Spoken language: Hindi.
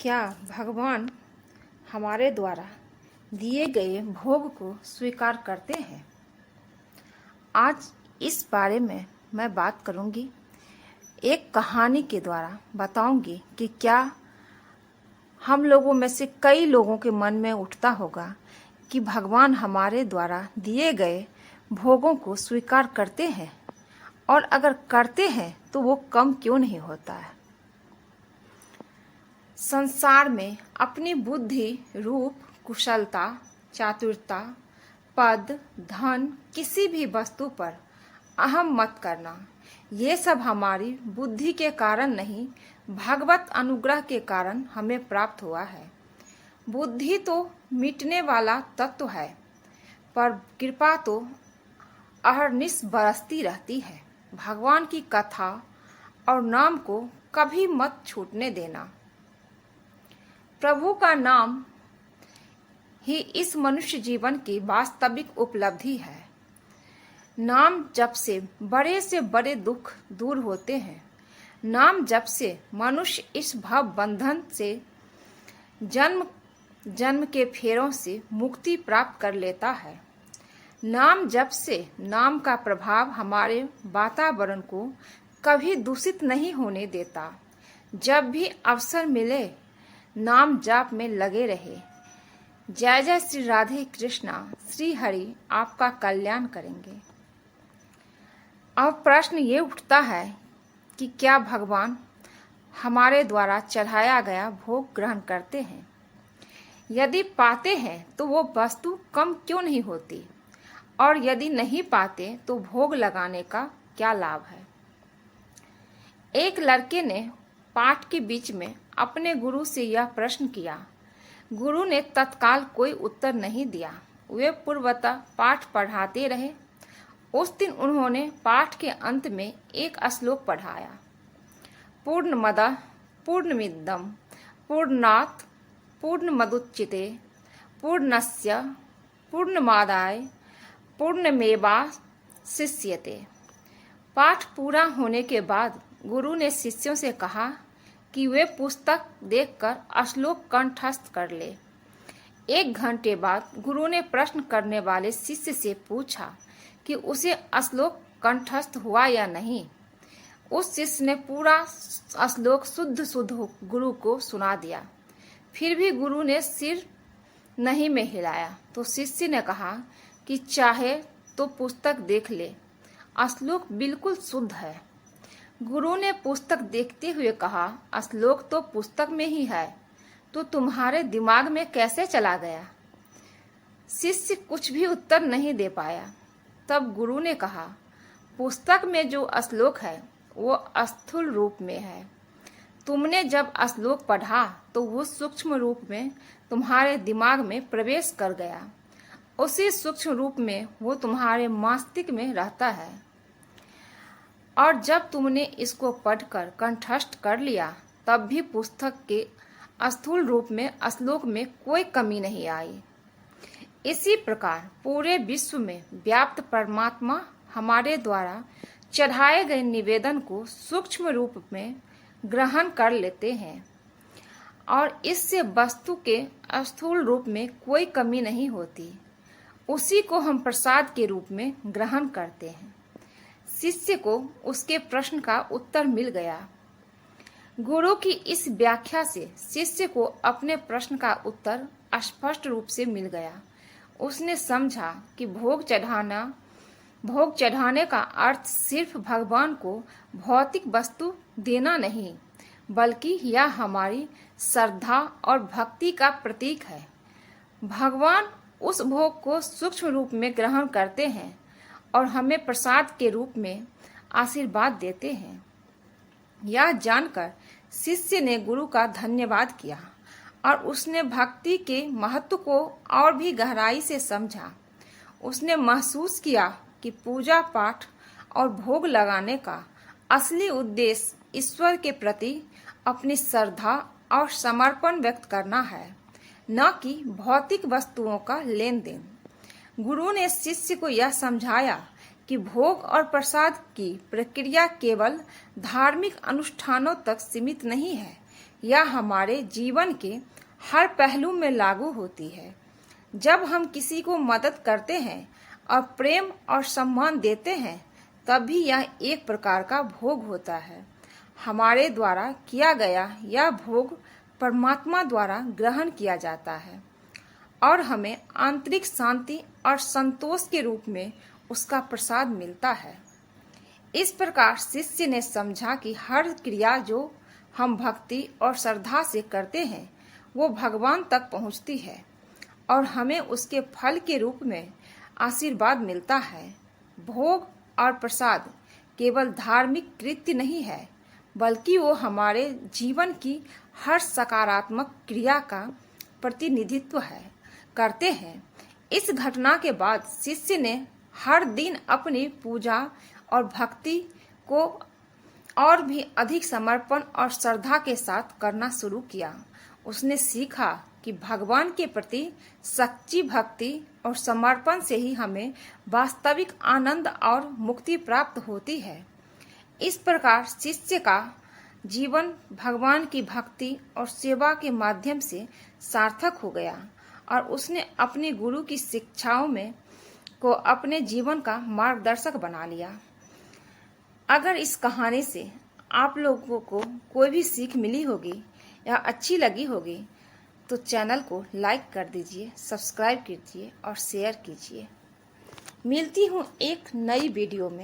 क्या भगवान हमारे द्वारा दिए गए भोग को स्वीकार करते हैं? आज इस बारे में मैं बात करूंगी। एक कहानी के द्वारा बताऊंगी कि क्या हम लोगों में से कई लोगों के मन में उठता होगा कि भगवान हमारे द्वारा दिए गए भोगों को स्वीकार करते हैं, और अगर करते हैं तो वो कम क्यों नहीं होता है। संसार में अपनी बुद्धि, रूप, कुशलता, चातुरता, पद, धन, किसी भी वस्तु पर अहम मत करना। ये सब हमारी बुद्धि के कारण नहीं, भगवत अनुग्रह के कारण हमें प्राप्त हुआ है। बुद्धि तो मिटने वाला तत्व है, पर कृपा तो अहर्निश बरसती रहती है। भगवान की कथा और नाम को कभी मत छूटने देना। प्रभु का नाम ही इस मनुष्य जीवन की वास्तविक उपलब्धि है। नाम जप से बड़े दुख दूर होते हैं। नाम जप से मनुष्य इस भव बंधन से, जन्म जन्म के फेरों से मुक्ति प्राप्त कर लेता है। नाम जप से नाम का प्रभाव हमारे वातावरण को कभी दूषित नहीं होने देता। जब भी अवसर मिले नाम जाप में लगे रहे। जय जय श्री राधे कृष्णा, श्री हरि आपका कल्याण करेंगे। अब प्रश्न ये उठता है कि क्या भगवान हमारे द्वारा चढ़ाया गया भोग ग्रहण करते हैं? यदि पाते हैं तो वो वस्तु कम क्यों नहीं होती, और यदि नहीं पाते तो भोग लगाने का क्या लाभ है? एक लड़के ने पाठ के बीच में अपने गुरु से यह प्रश्न किया। गुरु ने तत्काल कोई उत्तर नहीं दिया। वे पूर्वतः पाठ पढ़ाते रहे। उस दिन उन्होंने पाठ के अंत में एक श्लोक पढ़ाया। पूर्णमदः पूर्णमिदं पूर्णात् पूर्णमुदच्यते पूर्णस्य पूर्णमादाय पूर्णमेवावशिष्यते। पाठ पूरा होने के बाद गुरु ने शिष्यों से कहा कि वे पुस्तक देखकर श्लोक कंठस्थ कर ले। 1 घंटे बाद गुरु ने प्रश्न करने वाले शिष्य से पूछा कि उसे श्लोक कंठस्थ हुआ या नहीं। उस शिष्य ने पूरा श्लोक शुद्ध गुरु को सुना दिया। फिर भी गुरु ने सिर नहीं में हिलाया तो शिष्य ने कहा कि चाहे तो पुस्तक देख ले, श्लोक बिल्कुल शुद्ध है। गुरु ने पुस्तक देखते हुए कहा, श्लोक तो पुस्तक में ही है, तो तुम्हारे दिमाग में कैसे चला गया? शिष्य कुछ भी उत्तर नहीं दे पाया। तब गुरु ने कहा, पुस्तक में जो श्लोक है वो स्थूल रूप में है। तुमने जब श्लोक पढ़ा तो वो सूक्ष्म रूप में तुम्हारे दिमाग में प्रवेश कर गया। उसी सूक्ष्म रूप में वो तुम्हारे मस्तिष्क में रहता है, और जब तुमने इसको पढ़कर कंठस्थ कर लिया तब भी पुस्तक के स्थूल रूप में श्लोक में कोई कमी नहीं आई। इसी प्रकार पूरे विश्व में व्याप्त परमात्मा हमारे द्वारा चढ़ाए गए निवेदन को सूक्ष्म रूप में ग्रहण कर लेते हैं, और इससे वस्तु के स्थूल रूप में कोई कमी नहीं होती। उसी को हम प्रसाद के रूप में ग्रहण करते हैं। शिष्य को उसके प्रश्न का उत्तर मिल गया। गुरु की इस व्याख्या से शिष्य को अपने प्रश्न का उत्तर स्पष्ट रूप से मिल गया। उसने समझा कि भोग चढ़ाने का अर्थ सिर्फ भगवान को भौतिक वस्तु देना नहीं, बल्कि यह हमारी श्रद्धा और भक्ति का प्रतीक है। भगवान उस भोग को सूक्ष्म रूप में ग्रहण करते हैं और हमें प्रसाद के रूप में आशीर्वाद देते हैं। यह जानकर शिष्य ने गुरु का धन्यवाद किया और उसने भक्ति के महत्व को और भी गहराई से समझा। उसने महसूस किया कि पूजा पाठ और भोग लगाने का असली उद्देश्य ईश्वर के प्रति अपनी श्रद्धा और समर्पण व्यक्त करना है, न कि भौतिक वस्तुओं का लेन देन। गुरु ने शिष्य को यह समझाया कि भोग और प्रसाद की प्रक्रिया केवल धार्मिक अनुष्ठानों तक सीमित नहीं है। यह हमारे जीवन के हर पहलू में लागू होती है। जब हम किसी को मदद करते हैं और प्रेम और सम्मान देते हैं, तभी यह एक प्रकार का भोग होता है। हमारे द्वारा किया गया यह भोग परमात्मा द्वारा ग्रहण किया जाता है और हमें आंतरिक शांति और संतोष के रूप में उसका प्रसाद मिलता है। इस प्रकार शिष्य ने समझा कि हर क्रिया जो हम भक्ति और श्रद्धा से करते हैं वो भगवान तक पहुंचती है और हमें उसके फल के रूप में आशीर्वाद मिलता है। भोग और प्रसाद केवल धार्मिक कृत्य नहीं है, बल्कि वो हमारे जीवन की हर सकारात्मक क्रिया का प्रतिनिधित्व करते हैं। इस घटना के बाद शिष्य ने हर दिन अपनी पूजा और भक्ति को और भी अधिक समर्पण और श्रद्धा के साथ करना शुरू किया। उसने सीखा कि भगवान के प्रति सच्ची भक्ति और समर्पण से ही हमें वास्तविक आनंद और मुक्ति प्राप्त होती है। इस प्रकार शिष्य का जीवन भगवान की भक्ति और सेवा के माध्यम से सार्थक हो गया और उसने अपने गुरु की शिक्षाओं में को अपने जीवन का मार्गदर्शक बना लिया। अगर इस कहानी से आप लोगों को कोई भी सीख मिली होगी या अच्छी लगी होगी तो चैनल को लाइक कर दीजिए, सब्सक्राइब कीजिए और शेयर कीजिए। मिलती हूँ एक नई वीडियो में।